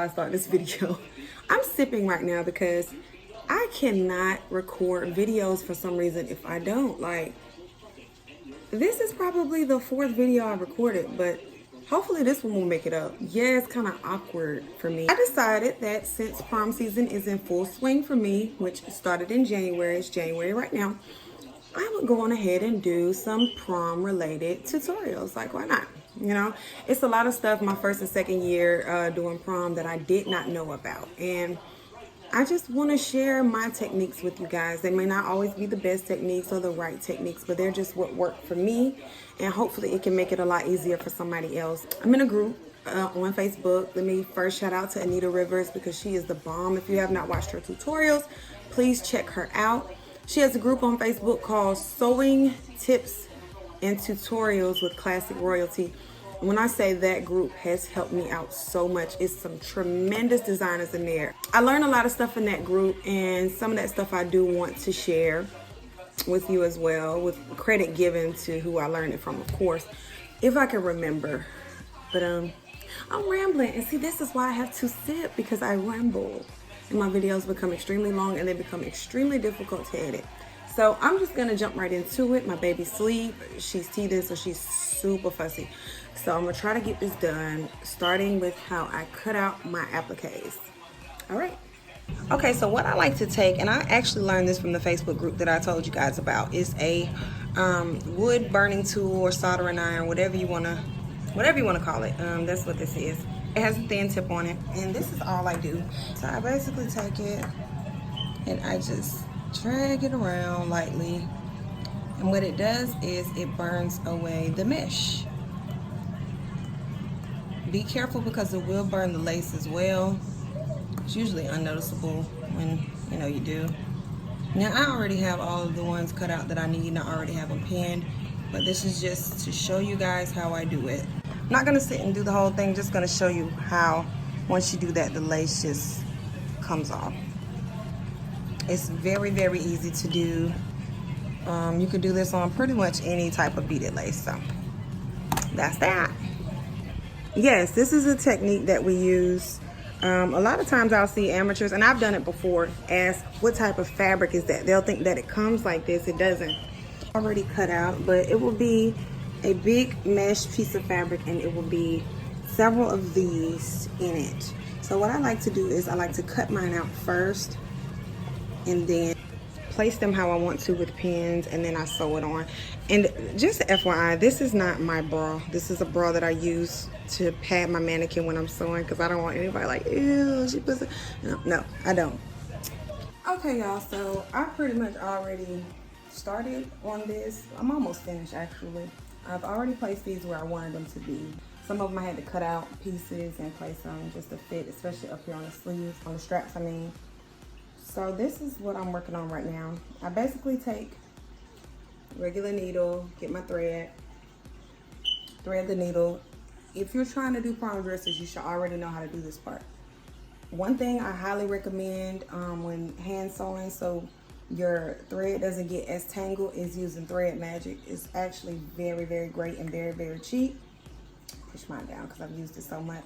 I start this video. I'm sipping right now because I cannot record videos for some reason if I don't. Like, this is probably the 4th video I've recorded, but hopefully this one will make it up. Yeah, it's kind of awkward for me. I decided that since prom season is in full swing for me, which started in January, it's January right now, I would go on ahead and do some prom related tutorials. Like, why not? You know, it's a lot of stuff my first and second year doing prom that I did not know about. And I just want to share my techniques with you guys. They may not always be the best techniques or the right techniques, but they're just what worked for me. And hopefully it can make it a lot easier for somebody else. I'm in a group on Facebook. Let me first shout out to Anita Rivers because she is the bomb. If you have not watched her tutorials, please check her out. She has a group on Facebook called Sewing Tips and Tutorials with Classic Royalty. When I say that group has helped me out so much, it's some tremendous designers in there. I learned a lot of stuff in that group, and some of that stuff I do want to share with you as well, with credit given to who I learned it from, of course, if I can remember. But I'm rambling, and see, this is why I have to sip, because I ramble. And my videos become extremely long and they become extremely difficult to edit. So I'm just gonna jump right into it. My baby's asleep, she's teething, so she's super fussy. So I'm gonna try to get this done, starting with how I cut out my appliques. All right. Okay, so what I like to take, and I actually learned this from the Facebook group that I told you guys about, is a wood burning tool or soldering iron, whatever you wanna call it. That's what this is. It has a thin tip on it, and this is all I do. So I basically take it and I just drag it around lightly, and what it does is it burns away the mesh. Be careful because it will burn the lace as well. It's usually unnoticeable when you do. Now I already have all of the ones cut out that I need, and I already have them pinned, but this is just to show you guys how I do it. I'm not gonna sit and do the whole thing, just gonna show you how once you do that, the lace just comes off. It's very, very easy to do. You can do this on pretty much any type of beaded lace, so that's that. Yes, this is a technique that we use. A lot of times I'll see amateurs, and I've done it before, ask what type of fabric is that. They'll think that it comes like this. It doesn't. Already cut out, but it will be a big mesh piece of fabric, and it will be several of these in it. So what I like to do is I like to cut mine out first and then place them how I want to with pins, and then I sew it on. And just FYI, this is not my bra. This is a bra that I use to pad my mannequin when I'm sewing, because I don't want anybody like, ew, she puts it. No, I don't. Okay, y'all, so I pretty much already started on this. I'm almost finished, actually. I've already placed these where I wanted them to be. Some of them I had to cut out pieces and place them just to fit, especially up here on the sleeves, on the straps, I mean. So this is what I'm working on right now. I basically take regular needle, get my thread the needle. If you're trying to do prom dresses, you should already know how to do this part. One thing I highly recommend when hand sewing, so your thread doesn't get as tangled, is using Thread Magic. It's actually very, very great and very, very cheap. Push mine down because I've used it so much.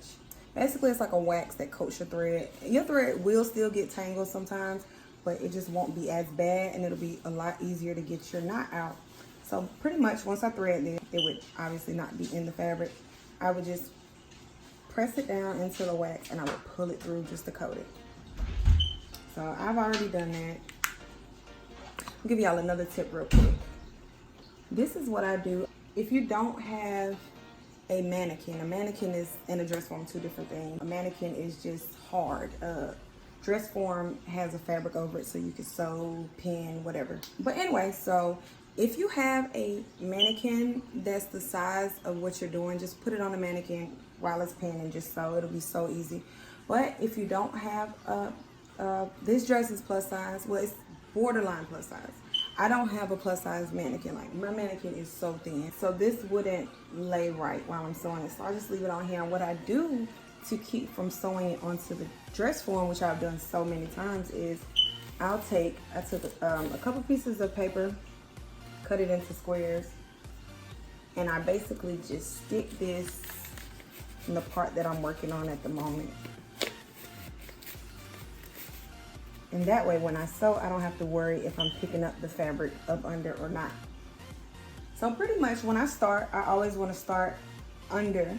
Basically, it's like a wax that coats your thread. Your thread will still get tangled sometimes, but it just won't be as bad, and it'll be a lot easier to get your knot out. So pretty much once I thread this, it would obviously not be in the fabric. I would just press it down into the wax, and I would pull it through just to coat it. So I've already done that. I'll give y'all another tip real quick. This is what I do. If you don't have a mannequin is in a dress form, two different things. A mannequin is just hard. Dress form has a fabric over it so you can sew, pin, whatever. But anyway, so if you have a mannequin that's the size of what you're doing, just put it on the mannequin while it's pinned and just sew. It'll be so easy. But if you don't have this dress is plus size. Well, it's borderline plus size. I don't have a plus size mannequin. Like, my mannequin is so thin, so this wouldn't lay right while I'm sewing it. So I just leave it on here. And what I do to keep from sewing it onto the dress form, which I've done so many times, is I took a couple pieces of paper, cut it into squares, and I basically just stick this in the part that I'm working on at the moment. And that way when I sew, I don't have to worry if I'm picking up the fabric up under or not. So pretty much when I start, I always want to start under,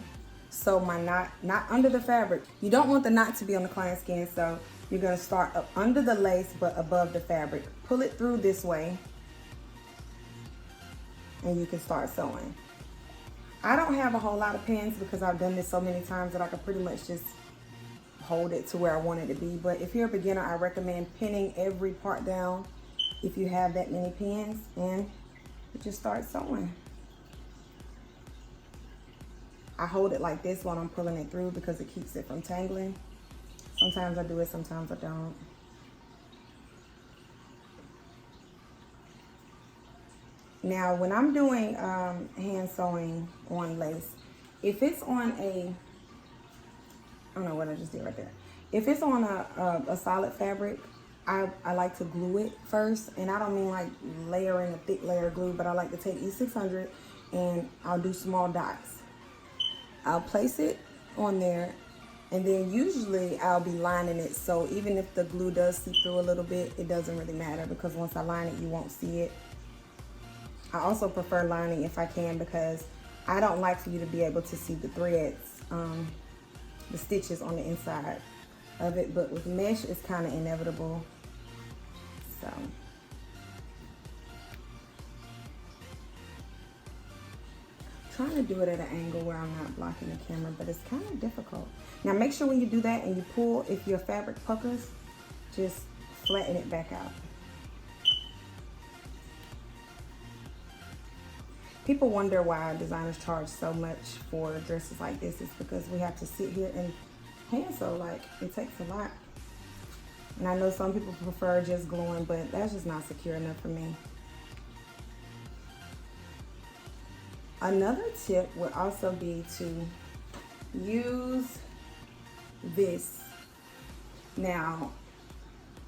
so my knot, not under the fabric. You don't want the knot to be on the client's skin, so you're going to start up under the lace but above the fabric. Pull it through this way and you can start sewing. I don't have a whole lot of pins because I've done this so many times that I can pretty much just hold it to where I want it to be. But if you're a beginner, I recommend pinning every part down if you have that many pins, and you just start sewing. I hold it like this while I'm pulling it through because it keeps it from tangling. Sometimes I do it, sometimes I don't. Now, when I'm doing hand sewing on lace, if it's on a, I don't know what I just did right there. If it's on a solid fabric, I like to glue it first. And I don't mean like layering a thick layer of glue, but I like to take E600 and I'll do small dots. I'll place it on there, and then usually I'll be lining it, so even if the glue does seep through a little bit, it doesn't really matter because once I line it, you won't see it. I also prefer lining if I can because I don't like for you to be able to see the threads, the stitches on the inside of it, but with mesh it's kind of inevitable. So trying to do it at an angle where I'm not blocking the camera, but it's kind of difficult. Now make sure when you do that and you pull, if your fabric puckers, just flatten it back out. People wonder why designers charge so much for dresses like this. It's because we have to sit here and hand sew. Like, it takes a lot. And I know some people prefer just gluing, but that's just not secure enough for me. Another tip would also be to use this. Now,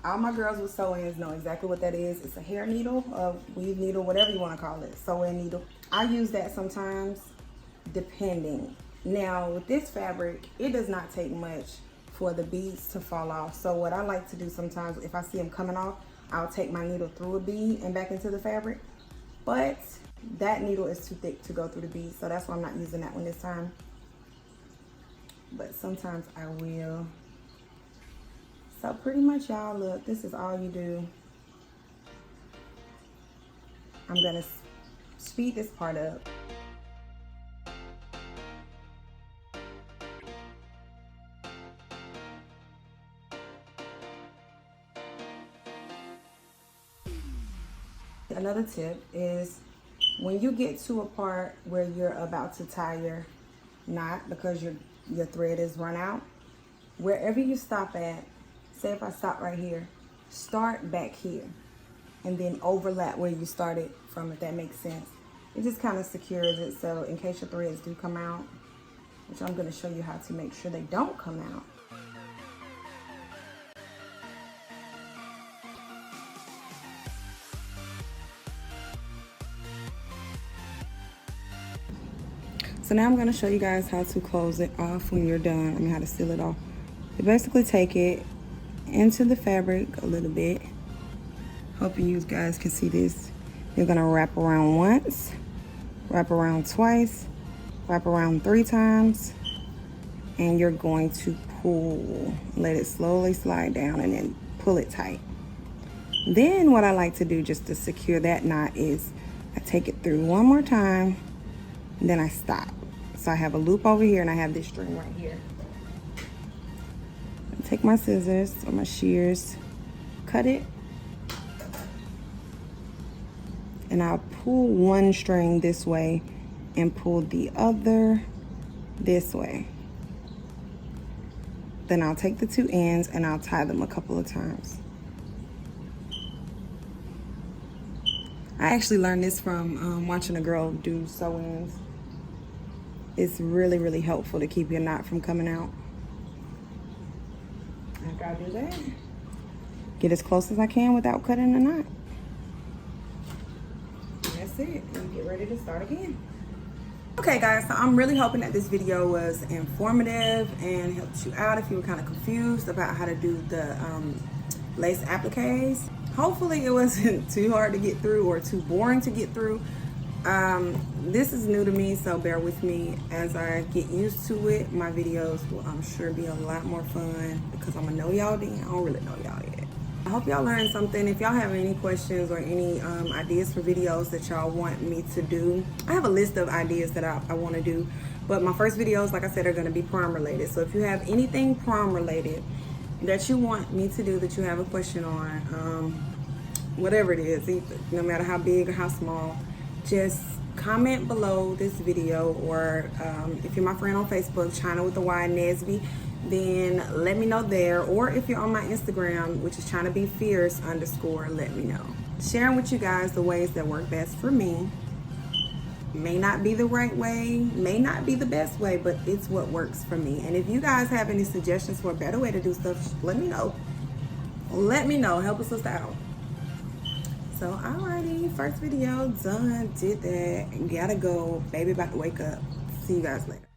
all my girls with sew-ins know exactly what that is. It's a hair needle, a weave needle, whatever you want to call it, sew-in needle. I use that sometimes, depending. Now, with this fabric, it does not take much for the beads to fall off. So what I like to do sometimes, if I see them coming off, I'll take my needle through a bead and back into the fabric. But that needle is too thick to go through the bead, so that's why I'm not using that one this time. But sometimes I will. So pretty much, y'all, look, this is all you do. I'm gonna speed this part up. Another tip is when you get to a part where you're about to tie your knot because your thread is run out, wherever you stop at, say if I stop right here, start back here and then overlap where you started from, if that makes sense. It just kind of secures it, so in case your threads do come out, which I'm going to show you how to make sure they don't come out. So now I'm going to show you guys how to close it off when you're done. I mean, how to seal it off. You basically take it into the fabric a little bit. Hope you guys can see this. You're going to wrap around once, wrap around twice, wrap around 3 times, and you're going to pull. Let it slowly slide down and then pull it tight. Then what I like to do just to secure that knot is I take it through one more time, and then I stop. So I have a loop over here and I have this string right here. I take my scissors or my shears, cut it, and I'll pull one string this way and pull the other this way. Then I'll take the 2 ends and I'll tie them a couple of times. I actually learned this from watching a girl do sew-ins. It's really, really helpful to keep your knot from coming out. After I do that, get as close as I can without cutting the knot. And that's it. And get ready to start again. Okay guys, so I'm really hoping that this video was informative and helped you out if you were kind of confused about how to do the lace appliques. Hopefully it wasn't too hard to get through or too boring to get through. This is new to me, so bear with me as I get used to it. My videos will, I'm sure, be a lot more fun because I'm gonna know y'all then. I don't really know y'all yet. I hope y'all learned something. If y'all have any questions or any ideas for videos that y'all want me to do, I have a list of ideas that I want to do, but my first videos, like I said, are going to be prom related. So if you have anything prom related that you want me to do, that you have a question on, whatever it is, no matter how big or how small, just comment below this video, or if you're my friend on Facebook, China with the Y, Nesby, then let me know there. Or if you're on my Instagram, which is China Be Fierce _ let me know. Sharing with you guys the ways that work best for me. May not be the right way, may not be the best way, but it's what works for me. And if you guys have any suggestions for a better way to do stuff, let me know. Let me know. Help us out. So alrighty, first video done, did that, gotta go. Baby about to wake up. See you guys later.